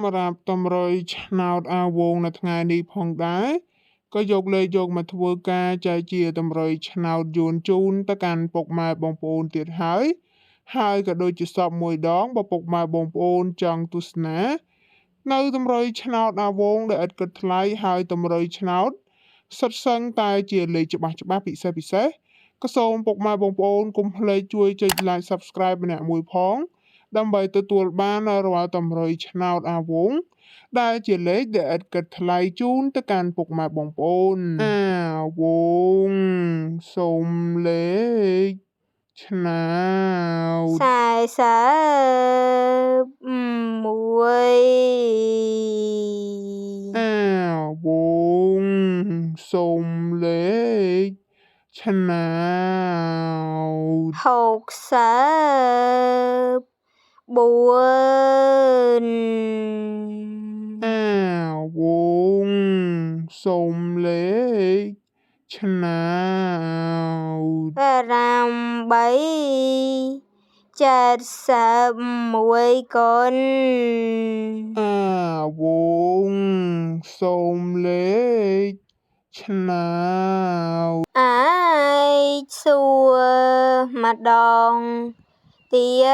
សម្រាប់តម្រុយឆ្នោតអាវងនៅថ្ងៃនេះផងដែរក៏យកមកធ្វើការចែកជាតម្រុយឆ្នោតយួនជូនទៅកាន់ពុកម៉ែបងប្អូនទៀតហើយក៏ដូចជាសពមួយដងបើពុកម៉ែបងប្អូនចង់ទស្សនានៅតម្រុយឆ្នោតអាវងដែលឥតគិតថ្លៃហើយតម្រុយឆ្នោតសុទ្ធសឹងតែជាលេខច្បាស់ពិសេសក៏សូមពុកម៉ែបងប្អូនកុំភ្លេចជួយចុច like subscribe ម្នាក់មួយផងដើម្បីទទួលបានរាល់តម្រុយឆ្នោតអាវងដែលជាលេខដែលឥតគិតថ្លៃជូនទៅកាន់ពុកម៉ែបងប្អូនអាវងសូមលេខឆ្នោត41អាវងសូមលេខឆ្នោត64អាវងសូមលេខឆ្នោត871គុណអាវងសូមលេខឆ្នោតអាចសួរម្ដងទៀត